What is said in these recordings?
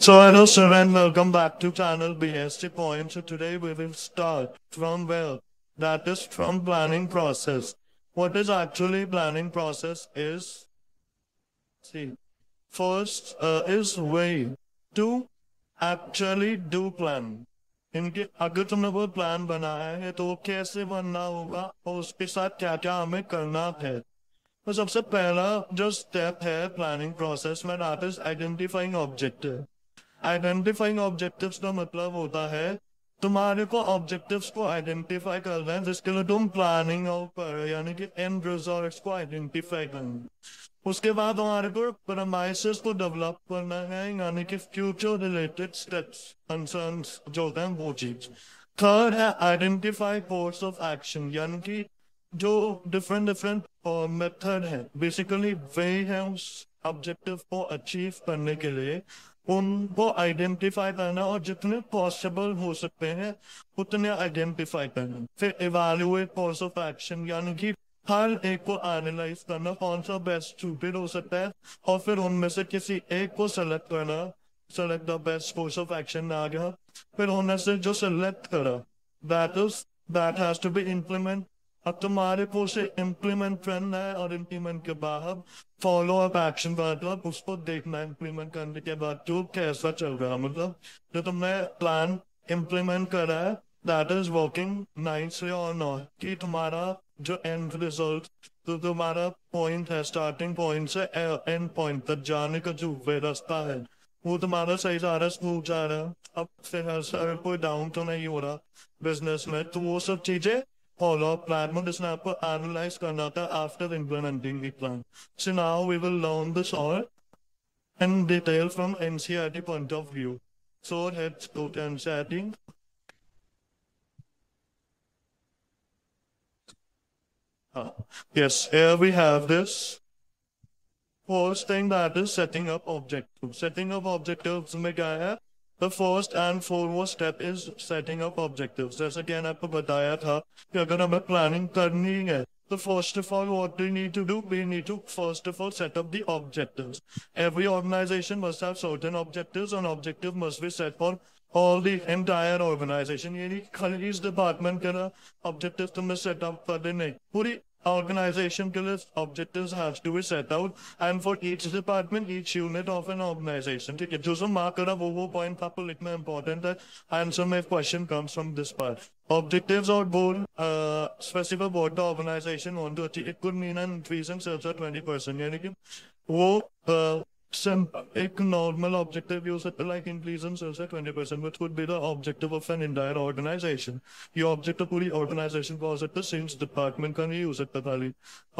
So hello sir and welcome back to channel BST Point. So today we will start from where? That is from planning process. What is actually planning process is, see, first is way to actually do plan. इनके अगर तुमने वो plan बनाया है तो वो कैसे बनना होगा और उसके साथ क्या क्या हमें करना है। तो सबसे पहला जो स्टेप है प्लानिंग प्रोसेस में that is identifying objective. Identifying objectives का मतलब होता है तुम्हारे को ऑब्जेक्टिव्स को आइडेंटिफाई करना है जिसके लिए तुम प्लानिंग और यानी कि एंड रिजल्ट्स को आइडेंटिफाई करना। उसके बाद हमारे को प्रमाइसेस को डेवलप करना है यानी कि फ्यूचर रिलेटेड स्टेप्स कंसर्न्स जो होते हैं वो चीज। थर्ड है आइडेंटिफाई कोर्स ऑफ एक्शन यानी कि जो डिफरेंट डिफरेंट मेथड है बेसिकली वे है उस ऑब्जेक्टिव को अचीव करने के लिए उनको आइडेंटिफाई करना और जितने पॉसिबल हो सकते हैं उतने आइडेंटिफाई करना। फिर इवैल्यूएट कोर्स ऑफ एक्शन यानी कि हर एक को एनालाइज करना कौन सा बेस्ट सूटेड हो सकता है और फिर उनमें से किसी एक को सेलेक्ट करना। Select the best course of action आ गया। फिर उनमें से जो सेलेक्ट करा that has to be implement. अब तुम्हारे को उसे इम्प्लीमेंट करना है और इम्प्लीमेंट के बाद फॉलो अप एक्शन मतलब उसको देखना है इम्प्लीमेंट करने के बाद जो कैसा चल रहा है मतलब जो तुमने प्लान इम्प्लीमेंट करा है दैट इज वर्किंग नाइसली और नॉट कि तुम्हारा जो एंड रिजल्ट तो तुम्हारा पॉइंट है स्टार्टिंग पॉइंट से एंड पॉइंट तक जाने का जो वे रास्ता है वो तुम्हारा सही जा रहा है स्मूथ जा रहा है। अब फिर कोई डाउन तो नहीं हो रहा बिजनेस में तो वो सब चीजें follow plan में जिसने आपको analyze करना था after implementing the plan. So now we will learn this all in detail from NCERT point of view. So let's go to NCERT. Yes, here we have this. First thing that is setting up objectives. Setting up objectives में क्या है? The first and foremost step is setting up objectives. जैसा कि मैंने आपको बताया था कि अगर हमें planning करनी है तो first of all what we need to do? We need to first of all set up the objectives. Every organization must have certain objectives and objective must be set for all the entire organization. यानी खाली इस department का ना objective तुमने set up कर देने पूरी organization के लिए objectives have to be set out and for each department each unit of an organization। ठीक है जो सब मार्क करा वो पॉइंट आपको लिखना important है। आंसर में question comes from this part। Objectives or goal specify what the organization want to achieve। It could mean an increase in sales of 20% यानी कि वो एक normal objective use it like increase in sales at 20% which would be the objective of an entire organization। ये objective पूरी organization को हो सकता है since department का नहीं use सकता खाली।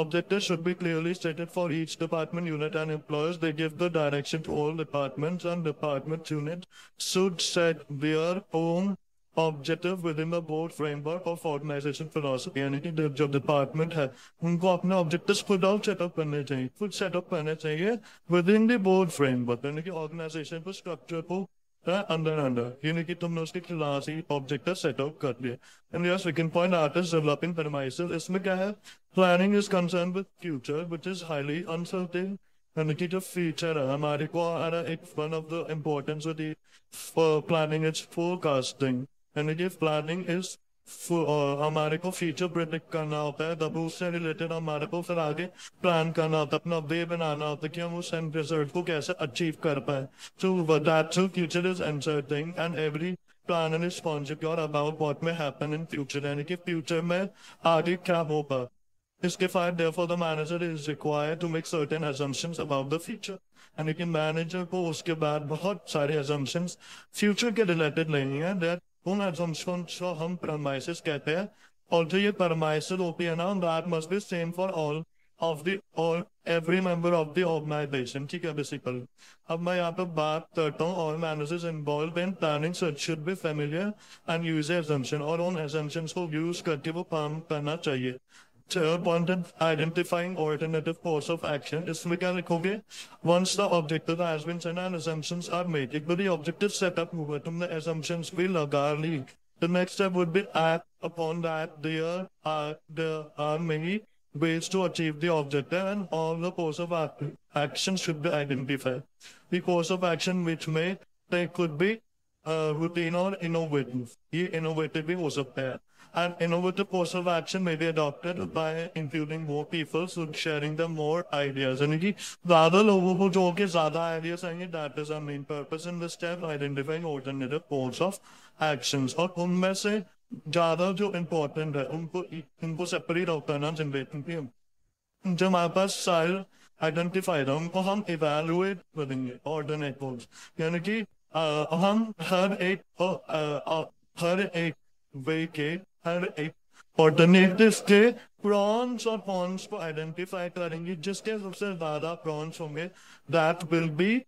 Objectives should be clearly stated for each department unit and employers। They give the direction to all departments and department unit should set their own objective within the board framework of organisation philosophy यानी कि जो department है उनको अपने objectives खुद और setup करने चाहिए खुद सेटअप करने चाहिए with in the board framework यानी कि ऑर्गेनाइजेशन को स्ट्रक्चर को अंदर अंदर यानी कि तुमने उसके खिलाफ ही ऑब्जेक्टिव सेटअप कर दिया। And your second point art is developing premises. इसमें क्या है planning is concern with future which is highly uncertain यानी कि जो फ्यूचर है हमारे को एक one of the importance with planning is forecasting यानी कि प्लानिंग इज हमारे को फ्यूचर प्रिडिक्ट करना होता है तब उससे रिलेटेड हमारे को फिर आगे प्लान करना होता है अपना वे बनाना होता है कि हम उस एंड रिजल्ट को कैसे अचीव कर पाए। So that future is uncertain and every plan and is conjecture about what may happen in future यानी कि फ्यूचर में आगे क्या होगा। इसके बाद therefore the manager is required to make certain assumptions about the future यानी कि मैनेजर को उसके बाद बहुत सारे assumptions फ्यूचर के रिलेटेड लेनी है that उन assumptions को हम premises कहते हैं और जो ये premises होती है ना that must be same for all of the or every member of the organization। ठीक है बेसिकली अब मैं यहाँ पे बात करता हूँ all managers involved in planning should be familiar and use assumption और उन assumptions को use करके वो काम करना चाहिए। Third point is identifying alternative course of action। इसमें क्या लिखोगे once the objective has been set and assumptions are made। एक बार objective set up हुआ तुमने assumptions भी लगा ली the next step would be act upon that। there are many ways to achieve the objective and all the course of action should be identified। The course of action which may they could be routine or innovative. ये innovative भी हो सकता है. And innovative course of action may be adopted by including more people, so sharing them more ideas. यानी कि ज़्यादा लोगों को जो कि ज़्यादा ideas आएंगे, that is our main purpose in this step, identifying alternative course of actions. और उनमें से ज़्यादा जो important है, उनको separate out करना जनरेटिंग की जब हमारे पास सारे आइडेंटिफाइड है उनको हम इवेलुएट करेंगे ऑल्टरनेटिव्स यानी कि हम हर एक वे के हर एक ऑल्टरनेटिव के प्रॉन्स और कॉन्स को आइडेंटिफाई करेंगे जिसके सबसे ज्यादा प्रॉन्स होंगे that will be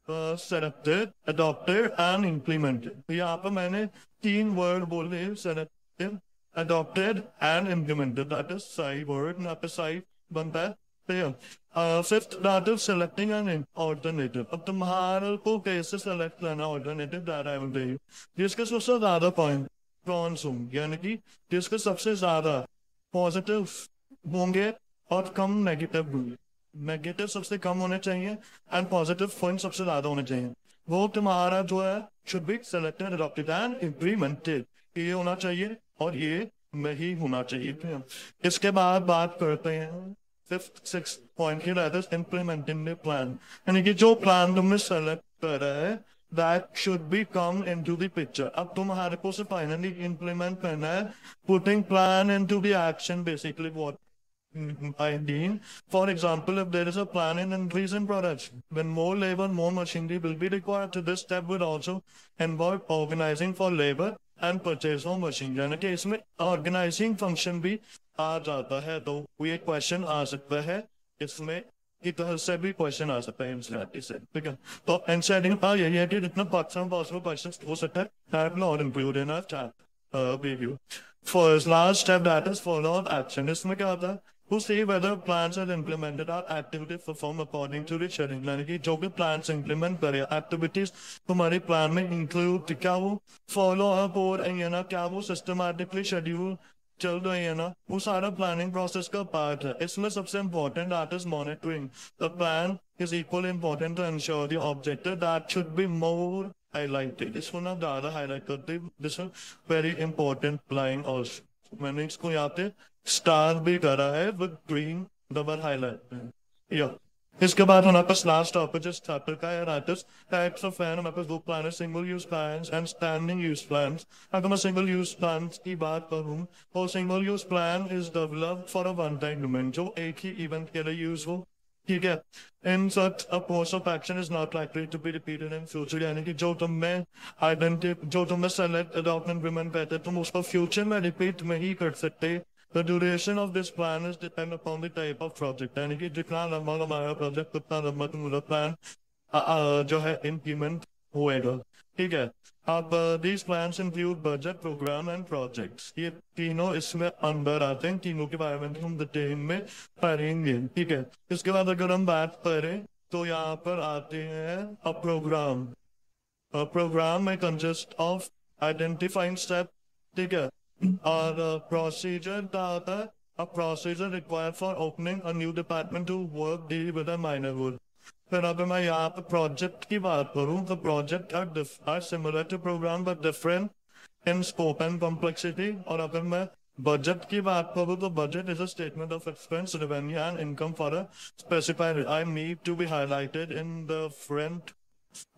selected adopted and implemented. यहाँ पर मैंने 3 वर्ड बोले selected adopted and implemented. That is SAI word. यहाँ पे SAI बनता है. Fifth, that is selecting an alternative. अब तुम्हारे को कैसे select करना alternative that I will tell you. जिसके सबसे ज़्यादा point प्रॉन्स होंगे यानी कि जिसके सबसे ज़्यादा पॉजिटिव होंगे और कम नेगेटिव होंगे. नेगेटिव सबसे कम होने चाहिए एंड पॉजिटिव पॉइंट सबसे ज़्यादा होने चाहिए. वो तुम्हारा जो है should be selected, adopted and implemented. ये होना चाहिए और ये नहीं होना चाहिए. इसके बाद बात करते हैं फिफ्थ सिक्स पॉइंट की, that is implementing the plan. यानी कि जो प्लान तुमने सेलेक्ट करा है that should be come into the picture. अब तुम्हारे को से फाइनली इम्प्लीमेंट करना है, putting plan into the action. Basically what I mean, for example, if there is a plan in increasing production, when more labor, more machinery will be required. So this step would also involve organizing for labor and purchase of machine. यानी कि इसमें organizing function भी आ जाता है. तो ये question आ सकता है इसमें, इधर से भी क्वेश्चन आ सकता है एनसीईआरटी से. ठीक है, तो एनसीईआरटी का यही है कि जितना पॉसिबल क्वेश्चन हो सकता है that will not include in our chat review. First, last step, that is follow up action. इसमें क्या होता है, to see whether plans are implemented or activities performed according to the schedule. यानी कि जो भी plans implement करे, activities तुम्हारे plan में include क्या वो follow up और ना क्या वो systematically schedule चल रही है ना, वो सारा planning process का part है. इसमें सबसे important that is monitoring. The plan is equally important to ensure the objective that should be more highlighted. इसको ना ज़्यादा highlight करते, this is very important line also. मैंने इसको यहाँ पे स्टार भी करा है विद ग्रीन डबल हाईलाइट. या इसके बाद हमारे पास लास्ट टॉपिक जिस चैप्टर का है टाइप्स ऑफ प्लान. हमारे पास दो प्लान है, single use plans and standing use plans. अगर मैं सिंगल यूज प्लान्स की बात करूँ तो single use plan is developed for a one time event, जो एक ही इवेंट के लिए यूज हो. ठीक है, in such a course of action is not likely to be repeated in future. यानी कि जो तुमने सेलेक्ट अडॉप्ट इम्प्लीमेंट करते तुम उसको फ्यूचर में रिपीट नहीं कर सकते. The duration of this plan is depend upon the type of project. यानी कि जितना लंबा हमारा प्रोजेक्ट उतना लंबा तुम्हारा प्लान जो है इम्प्लीमेंट होएगा. ठीक है, अब these plans include budget, program and projects. ये तीनों इसमें अंदर आते हैं. तीनों के बारे में हम डिटेल में पढ़ेंगे. ठीक है, इसके बाद अगर हम बात करें तो यहाँ पर आते हैं a program. A program may consist of identifying step. ठीक है, और प्रोसीजर क्या होता है, a procedure required for opening a new department to work deal with a minor role. फिर अगर मैं यहाँ पे प्रोजेक्ट की बात करूँ तो project are similar to program but different in scope and complexity. और अगर मैं बजट की बात करूँ तो budget is a statement of expense, revenue and income for a specified item need to be highlighted in the front.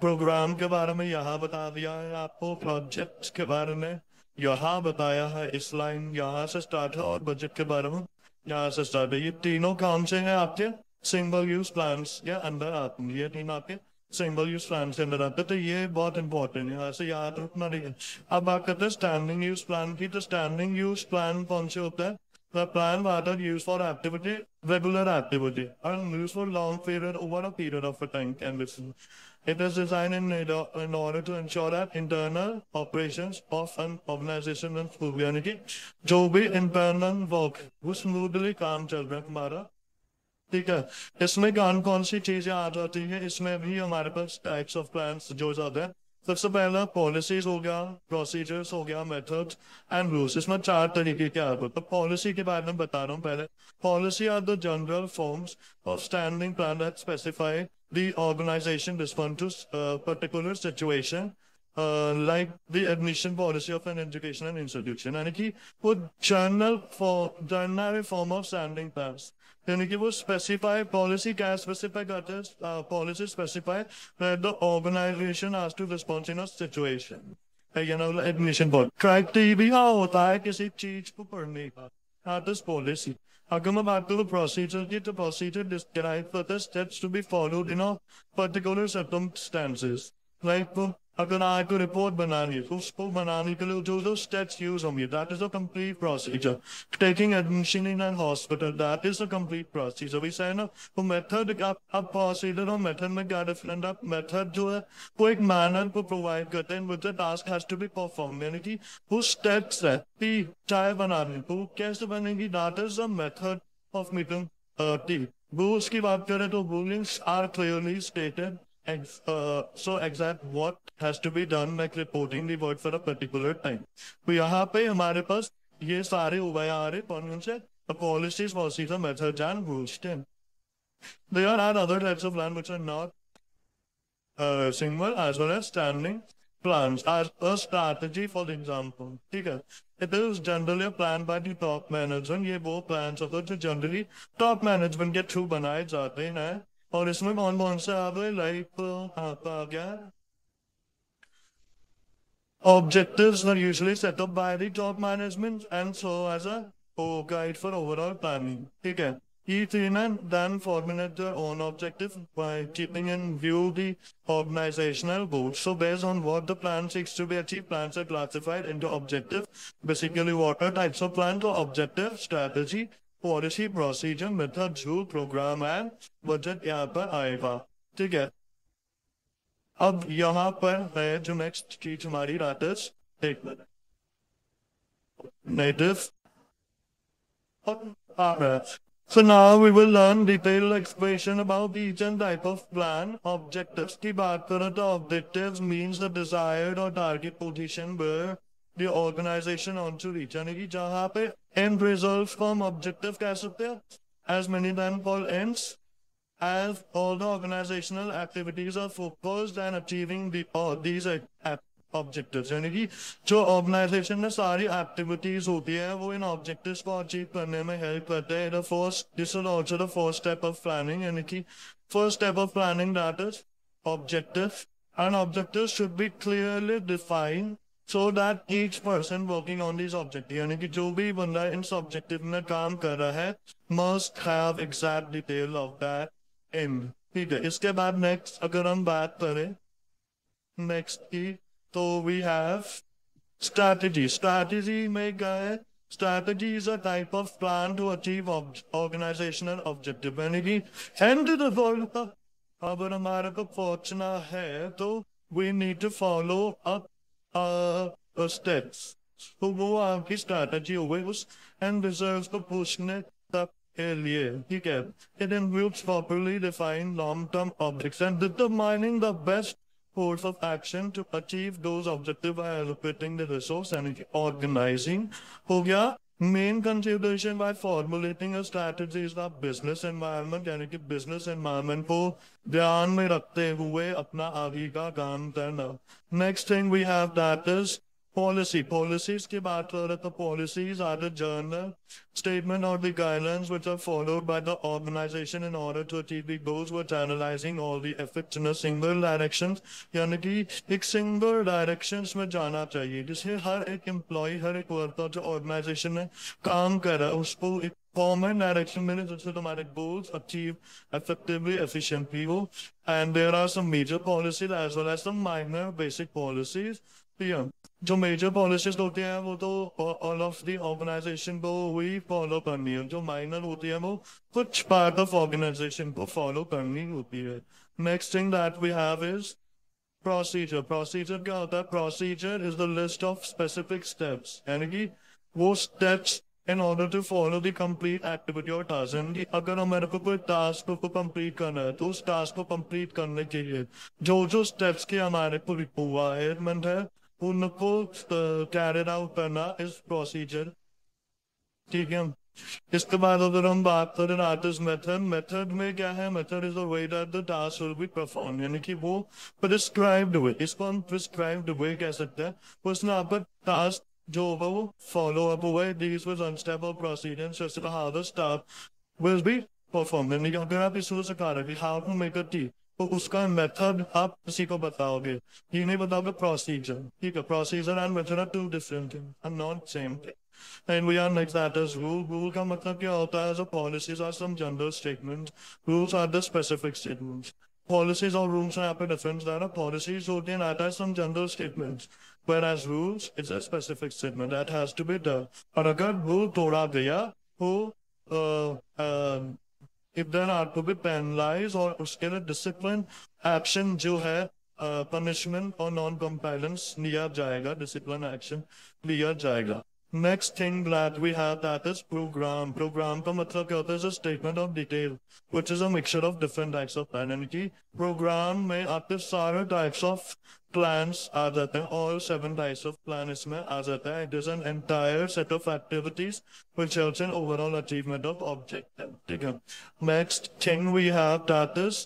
Programme के बारे में यहाँ बता दिया है आपको, प्रोजेक्ट के बारे में यहाँ बताया है. इस लाइन यहाँ से स्टार्ट है और बजट के बारे में यहाँ से स्टार्ट है. ये तीनों कौन से हैं आपके सिंगल यूज प्लान्स के अंदर आते हैं. ये तीन आपके सिंगल यूज प्लान के अंदर आते हैं, तो ये बहुत इंपॉर्टेंट है, यहाँ से याद रखना नहीं है. अब बात करते हैं स्टैंडिंग यूज प्लान की. तो स्टैंडिंग यूज प्लान कौन से होता है, the plan that are used for activity, regular activity, and used for long period over a period of a time can be seen. It is designed in order to ensure that internal operations of an organization and school. यानी कि जो भी internal work वो smoothly काम चल रहा है हमारा. ठीक है, इसमें कौन कौन सी चीजें आ जाती है, इसमें भी हमारे पास टाइप्स ऑफ प्लान्स जो जाते हैं सबसे पहला पॉलिसीज हो गया, प्रोसीजर्स हो गया, मेथड्स एंड रूल्स। इसमें 4 तरीके के आते हैं। तो पॉलिसी के बारे में बता रहा हूँ पहले। Policy are the general forms of standing plan that specify the organisation respond to particular situation, like the admission policy of an educational institution, यानी कि वो general form of standing plans, यानी कि वो स्पेसिफाई पॉलिसी क्या specify करते हैं, policy specify that the organisation has to respond in a situation. Admission board criteria होता है किसी चीज को पढ़ने का, दैट इज पॉलिसी। अगर मैं बात करूँ प्रोसीजर की, तो प्रोसीजर डिस्क्राइब करता है steps to be followed in a particular circumstances. Like अगर आपको रिपोर्ट बनानी है तो उसको बनाने के लिए जो जो स्टेप्स यूज होंगे, that is a complete procedure. Taking admission in an hospital, that is a complete procedure. We say ना वो मेथड, आप प्रोसीजर और मेथड में क्या डिफरेंट? आप मेथड जो है वो एक मैनर को प्रोवाइड करते हैं with the task has to be perform, यानी कि वो स्टेप्स है टी चाय बनाने को कैसे बनेगी, that is a method of making tea. Rules की बात करें तो rules are clearly stated, so exact what has to be done, like reporting the work for a particular time। तो यहाँ पे हमारे पास ये सारे हो गए हमारे कौन से policies, procedure, methods and rules। There are other types of plan which are not single as well as standing plans as a strategy, for example। ठीक है, it is generally a plan by the top management। ये वो plans होते हैं जो generally top management के through बनाए जाते हैं। और इसमें कौन कौन से आ गए, लाइक आता आ गया objectives are usually set up by the top management and so as a guide for overall planning। ठीक है, each team then formulate their own objective by keeping in view the organizational goals। So based on what the plan seeks to be achieved, plans are classified into objective। Basically what are types of plans? So objective, strategy, policy, procedure, method, rule, programme and budget यहाँ पर आएगा। ठीक है, अब यहाँ पर है जो नेक्स्ट चीज हमारी रातस एक minute native. So now we will learn detailed explanation about each and type of plan। Objectives की बात करें तो objectives means the desired or target position where the organization on to reach, यानी कि जहाँ पे end results को हम objective कह सकते हैं, as many times called ends, as all the organizational activities are focused and achieving these objectives। यानी कि जो ऑर्गेनाइजेशन में सारी एक्टिविटीज होती है वो इन ऑब्जेक्टिव्स को अचीव करने में हेल्प करते हैं। The first, this is also the first step of planning, यानी कि first step of planning that is objective and objectives should be clearly defined so that each person working on these objectives, यानी कि जो भी बंदा इन objective में काम कर रहा है must have exact detail of that in। ठीक है, इसके बाद नेक्स्ट अगर हम बात करें नेक्स्ट की, तो वी हैव स्ट्रैटेजी। स्ट्रैटेजी में क्या है? Strategy is a type of plan to achieve organisational objective, यानी कि एंड द गोल का अगर हमारे को पहुंचना है तो we need to follow up steps। तो वो आपकी स्ट्रैटेजी हो गई उस एंड रिजल्ट को पूछने तक के लिए। ठीक है, it includes properly defined long-term objects and determining the best course of action to achieve those objectives by allocating the resource and organizing। हो गया main consideration by formulating a strategy is the business environment, यानी कि business environment को ध्यान में रखते हुए अपना आगे का काम करना। Next thing we have that is policy. Policies की बात कर रहे तो policies are the general statement or the guidelines which are followed by the organization in order to achieve the goals with analyzing all the efforts in a single direction। यानी कि एक single direction में जाना चाहिए जिससे हर एक employ, हर एक worker जो ऑर्गेनाइजेशन में काम कर रहा है उसको एक कॉमन डायरेक्शन मिले जिससे तुम्हारे गोल्स अचीव effectively, efficiently हो। And there are some major policies as well as some minor basic policies। जो मेजर पॉलिसीज होती हैं वो तो ऑल ऑफ द ऑर्गेनाइजेशन को वही फॉलो करनी है, जो माइनर होती है वो कुछ पार्ट ऑफ ऑर्गेनाइजेशन को फॉलो करनी होती है। Next thing that we have is procedure. Procedure क्या होता है? Procedure is the list of specific steps, यानी कि वो steps in order to follow the complete activity or task. And अगर हमारे को कोई टास्क को कंप्लीट करना है तो उस टास्क को कंप्लीट करने के लिए जो जो स्टेप्स की हमारे को रिक्वायरमेंट है उनको कैरी आउट करना इस प्रोसीजर, ठीक है। इसके बाद अगर हम बात करें आर्टिस्ट मेथड, मेथड में क्या है, method is the way that the task will be perform, यानी कि वो प्रिस्क्राइब्ड वे, इसको हम प्रिस्क्राइब्ड वे कह सकते हैं। उसमें आपका टास्क जो होगा वो फॉलो अप हुआ है, these was unstable procedure just how the staff will be perform. यानी कि अगर आप इसको सिखा रहे how to make a tea तो उसका मेथड आप किसी को बताओगे, ये नहीं बताओगे प्रोसीजर, ठीक है। Procedure and method are two different thing and not same thing. And we are next that is rule. Rule का मतलब क्या होता है? So policies are some general statements. Rules are the specific statements. Policies or rules हैं यहाँ पे difference that are policies होते हैं that are some general statements. Whereas rules it's a specific statement that has to be done. और अगर rule तोड़ा गया तो if there are to be penalized और उसके लिए discipline action जो है punishment और non-compliance लिया जाएगा, discipline action लिया जाएगा। Next thing that we have that is program. Program का मतलब क्या होता है? A statement of detail, which is a mixture of different types of plan. यानी कि program में आपके सारे types of plans आ जाते हैं, all 7 types of plan इसमें आ जाता है। It is an entire set of activities which helps in overall achievement of objective, ठीक है। Next thing we have that is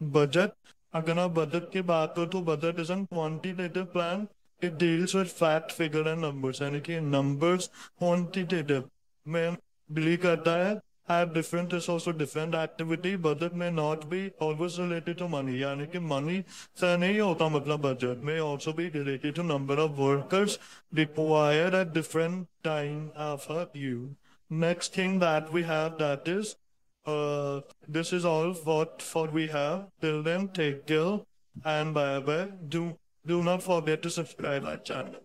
budget. अगर आप budget की बात करो तो budget is a quantitative plan. It deals with fact, figure and numbers. यानी कि numbers quantitative में deal करता है have different is also different activity. Budget may not be always related to money. यानी कि money से नहीं होता मतलब budget may also be related to number of workers required at different time of you. Next thing that we have that is this is all what we have. Till then, take care and bye bye. Do not forget to subscribe our channel.